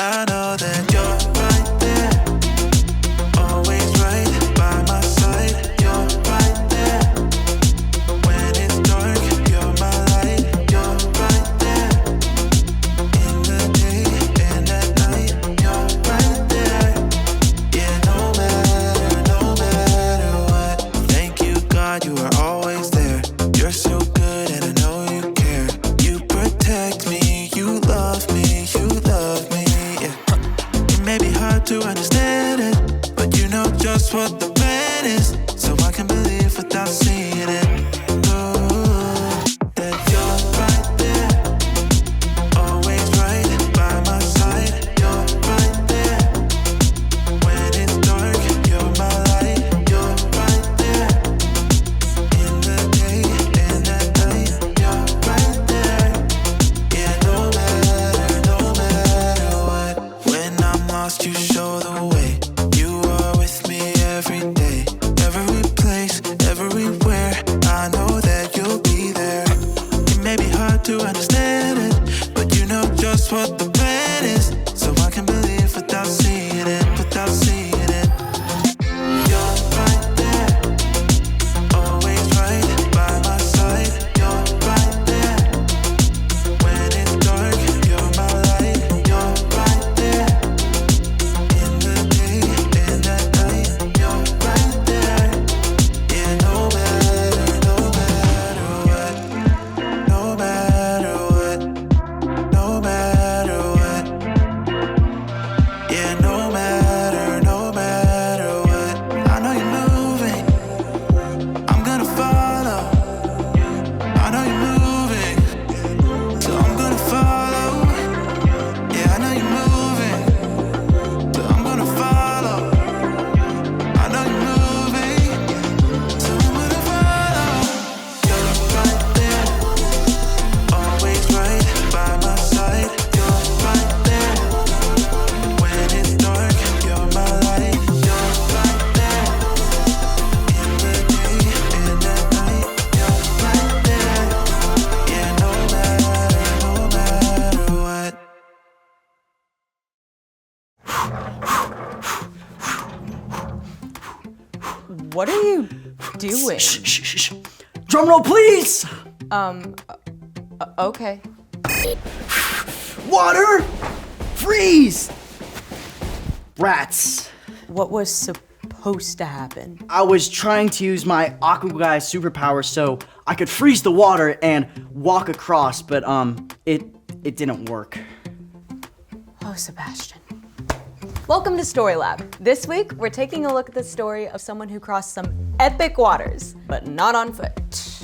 I know that you're right there, always right by my side. You're right there. When it's dark, you're my light. You're right there. In the day and at night, you're right there. Yeah, no matter what. Thank you, God, you are always there. You're so good and I know you care. You protect me, you love me, yeah. It may be hard to understand it, but you know just what the plan is, so I can believe without seeing it. Ooh, that you're right there, always right by my side. You're right there. When it's dark, you're my light. You're right there. In the day and at night, you're right there. Yeah, no matter what. When I'm lost, you show the way. You are with me every day, every place, everywhere. I know that you'll be there. It may be hard to understand it, but you know just what the plan is, so I can believe without seeing it, You're right there, always right by my side. You're right there. When it's dark, you're my light. You're right there. In the day and at night, you're right there. Yeah, no matter what, no matter what, no matter what. Yeah, no matter what. I know you're moving, I'm gonna follow. I know you're moving, so I'm gonna follow. Yeah, I know you're moving, so I'm gonna follow. I know you're moving, so I'm gonna follow. You're right there, always right by my side. You're right there. When it's dark, you're my light. You're right there. In the day and at night, you're right there. Yeah, no matter what. What are you doing? Shh. Drum roll, please. Okay. Water. Freeze. Rats. What was supposed to happen? I was trying to use my Aqua Guy superpower so I could freeze the water and walk across, but it didn't work. Oh, Sebastian. Welcome to Story Lab. This week, we're taking a look at the story of someone who crossed some epic waters, but not on foot. It's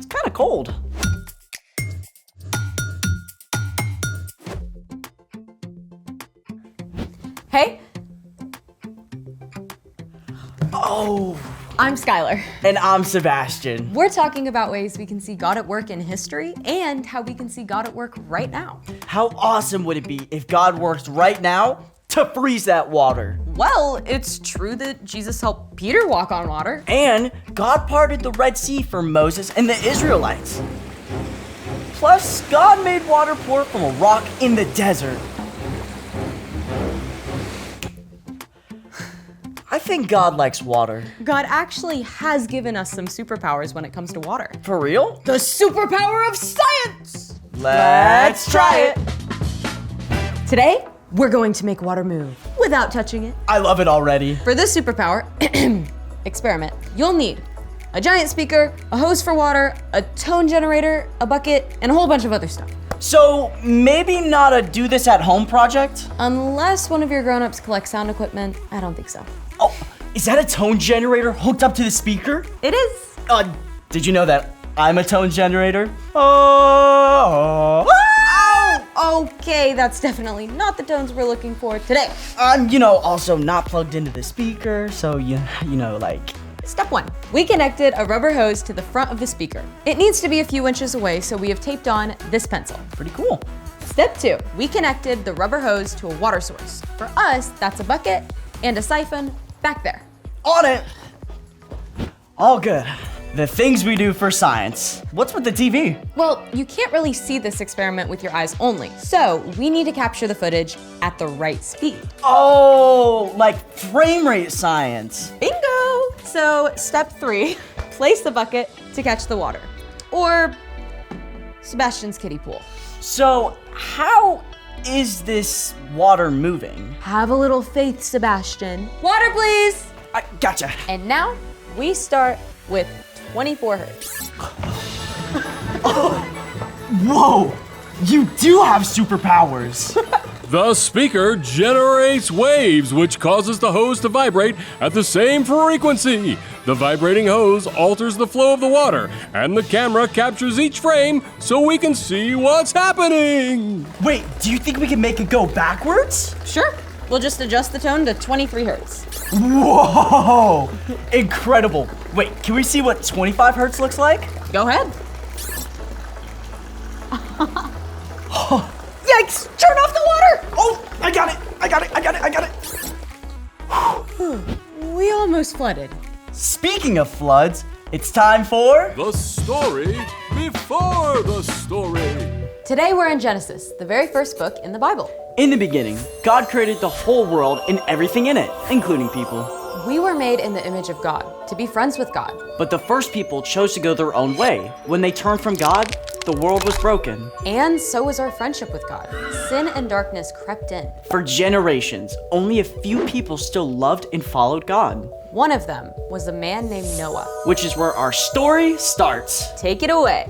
kind of cold. Hey, Oh, I'm Skylar. and I'm Sebastian. We're talking about ways we can see God at work in history and how we can see God at work right now. How awesome would it be if God works right now to freeze that water? Well, it's true that Jesus helped Peter walk on water. And God parted the Red Sea for Moses and the Israelites. Plus, God made water pour from a rock in the desert. I think God likes water. God actually has given us some superpowers when it comes to water. For real? The superpower of science! Let's try it. Today, we're going to make water move without touching it. I love it already. For this superpower experiment, you'll need a giant speaker, a hose for water, a tone generator, a bucket, and a whole bunch of other stuff. So maybe not a do this at home project? Unless one of your grown-ups collects sound equipment, I don't think so. Oh, is that a tone generator hooked up to the speaker? It is. Did you know that I'm a tone generator? Oh. Okay, that's definitely not the tones we're looking for today. I'm, also not plugged into the speaker, so like. Step 1. We connected a rubber hose to the front of the speaker. It needs to be a few inches away, so we have taped on this pencil. Pretty cool. Step 2. We connected the rubber hose to a water source. For us, that's a bucket and a siphon back there. On it. All good. The things we do for science. What's with the TV? Well, you can't really see this experiment with your eyes only, so we need to capture the footage at the right speed. Oh, like frame rate science. Bingo! So, step 3, place the bucket to catch the water. Or Sebastian's kiddie pool. So, how is this water moving? Have a little faith, Sebastian. Water, please! I gotcha. And now, we start with 24 hertz. Whoa! You do have superpowers! The speaker generates waves, which causes the hose to vibrate at the same frequency. The vibrating hose alters the flow of the water, and the camera captures each frame so we can see what's happening. Wait, do you think we can make it go backwards? Sure. We'll just adjust the tone to 23 hertz. Whoa! Incredible. Wait, can we see what 25 hertz looks like? Go ahead. Yikes! Turn off the water! Oh, I got it! We almost flooded. Speaking of floods, it's time for... The story before the story. Today we're in Genesis, the very first book in the Bible. In the beginning, God created the whole world and everything in it, including people. We were made in the image of God, to be friends with God. But the first people chose to go their own way. When they turned from God, the world was broken. And so was our friendship with God. Sin and darkness crept in. For generations, only a few people still loved and followed God. One of them was a man named Noah. Which is where our story starts. Take it away.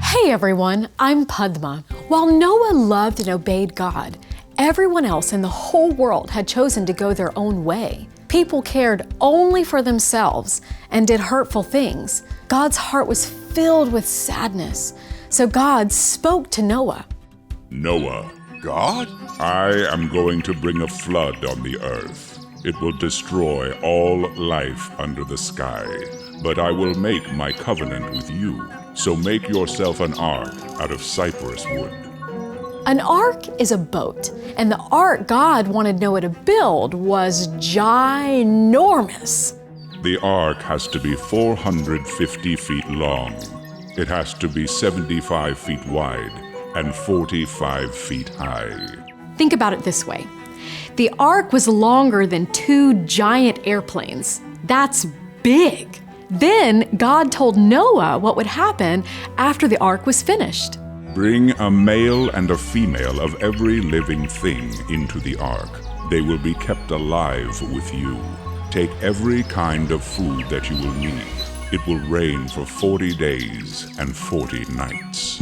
Hey everyone, I'm Padma. While Noah loved and obeyed God, everyone else in the whole world had chosen to go their own way. People cared only for themselves and did hurtful things. God's heart was filled with sadness. So God spoke to Noah. Noah, God? I am going to bring a flood on the earth. It will destroy all life under the sky. But I will make my covenant with you. So make yourself an ark out of cypress wood. An ark is a boat, and the ark God wanted Noah to build was ginormous. The ark has to be 450 feet long. It has to be 75 feet wide and 45 feet high. Think about it this way. The ark was longer than 2 giant airplanes. That's big. Then God told Noah what would happen after the ark was finished. Bring a male and a female of every living thing into the ark. They will be kept alive with you. Take every kind of food that you will need. It will rain for 40 days and 40 nights.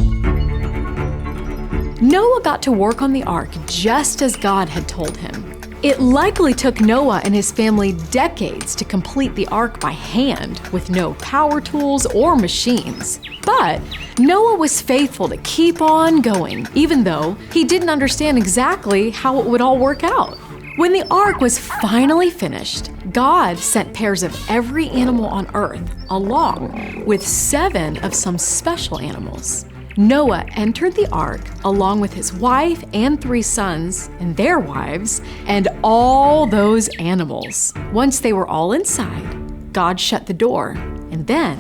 Noah got to work on the ark just as God had told him. It likely took Noah and his family decades to complete the ark by hand with no power tools or machines. But Noah was faithful to keep on going, even though he didn't understand exactly how it would all work out. When the ark was finally finished, God sent pairs of every animal on earth, along with 7 of some special animals. Noah entered the ark along with his wife and 3 sons and their wives and all those animals. Once they were all inside, God shut the door, and then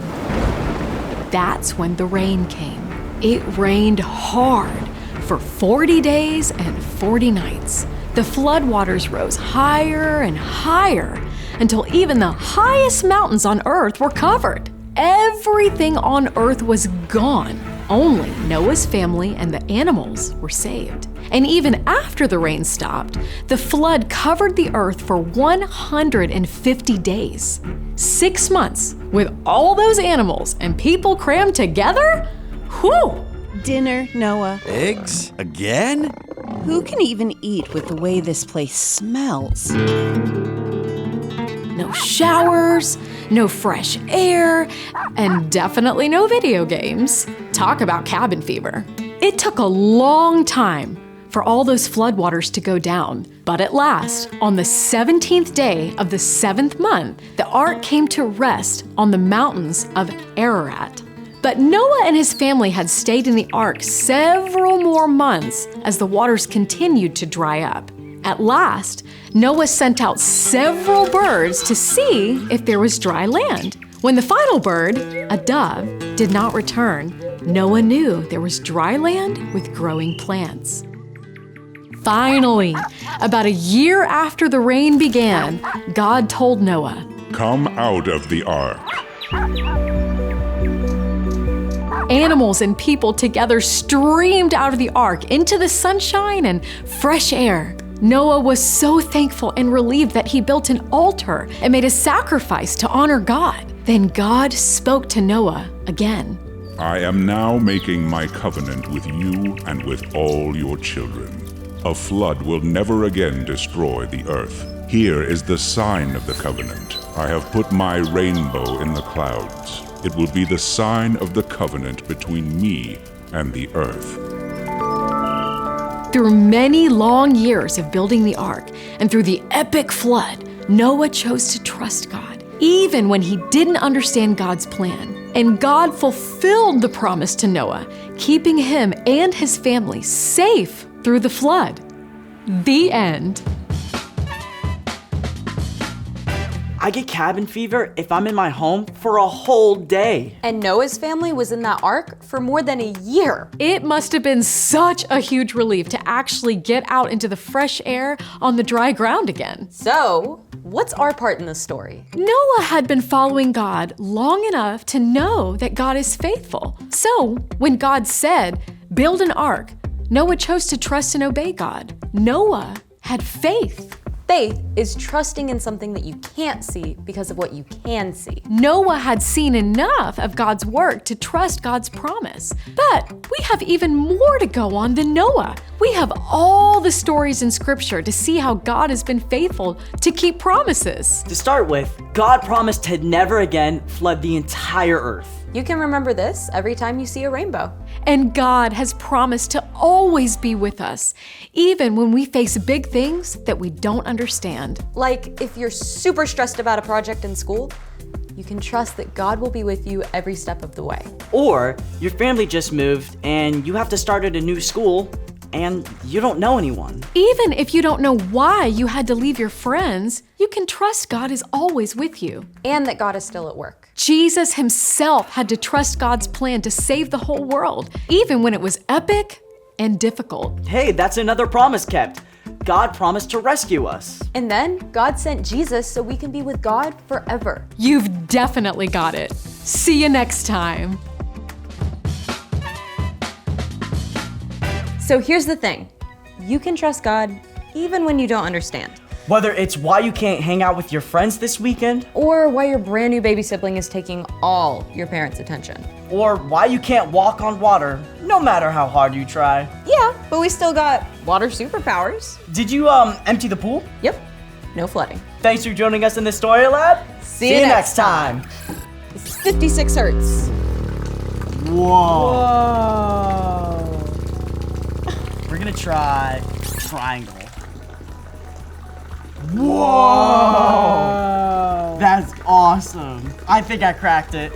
that's when the rain came. It rained hard for 40 days and 40 nights. The floodwaters rose higher and higher until even the highest mountains on earth were covered. Everything on earth was gone. Only Noah's family and the animals were saved. And even after the rain stopped, the flood covered the earth for 150 days. 6 months with all those animals and people crammed together? Whew! Dinner, Noah. Eggs? Again? Who can even eat with the way this place smells? No showers, no fresh air, and definitely no video games. Talk about cabin fever. It took a long time for all those floodwaters to go down, but at last, on the 17th day of the 7th month, the ark came to rest on the mountains of Ararat. But Noah and his family had stayed in the ark several more months as the waters continued to dry up. At last, Noah sent out several birds to see if there was dry land. When the final bird, a dove, did not return, Noah knew there was dry land with growing plants. Finally, about a year after the rain began, God told Noah, Come out of the ark. Animals and people together streamed out of the ark into the sunshine and fresh air. Noah was so thankful and relieved that he built an altar and made a sacrifice to honor God. Then God spoke to Noah again. I am now making my covenant with you and with all your children. A flood will never again destroy the earth. Here is the sign of the covenant. I have put my rainbow in the clouds. It will be the sign of the covenant between me and the earth. Through many long years of building the ark and through the epic flood, Noah chose to trust God, even when he didn't understand God's plan. And God fulfilled the promise to Noah, keeping him and his family safe through the flood. The end. I get cabin fever if I'm in my home for a whole day. And Noah's family was in that ark for more than a year. It must have been such a huge relief to actually get out into the fresh air on the dry ground again. So, what's our part in this story? Noah had been following God long enough to know that God is faithful. So, when God said, build an ark, Noah chose to trust and obey God. Noah had faith. Faith is trusting in something that you can't see because of what you can see. Noah had seen enough of God's work to trust God's promise. But we have even more to go on than Noah. We have all the stories in Scripture to see how God has been faithful to keep promises. To start with, God promised to never again flood the entire earth. You can remember this every time you see a rainbow. And God has promised to always be with us, even when we face big things that we don't understand. Like if you're super stressed about a project in school, you can trust that God will be with you every step of the way. Or your family just moved and you have to start at a new school and you don't know anyone. Even if you don't know why you had to leave your friends, you can trust God is always with you. And that God is still at work. Jesus himself had to trust God's plan to save the whole world, even when it was epic and difficult. Hey, that's another promise kept. God promised to rescue us. And then God sent Jesus so we can be with God forever. You've definitely got it. See you next time. So here's the thing. You can trust God even when you don't understand. Whether it's why you can't hang out with your friends this weekend, Or why your brand new baby sibling is taking all your parents' attention. or why you can't walk on water, no matter how hard you try. Yeah, but we still got water superpowers. Did you empty the pool? Yep, no flooding. Thanks for joining us in the Story Lab. See you next time. It's 56 hertz. Whoa. We're gonna try triangle. Whoa! That's awesome. I think I cracked it.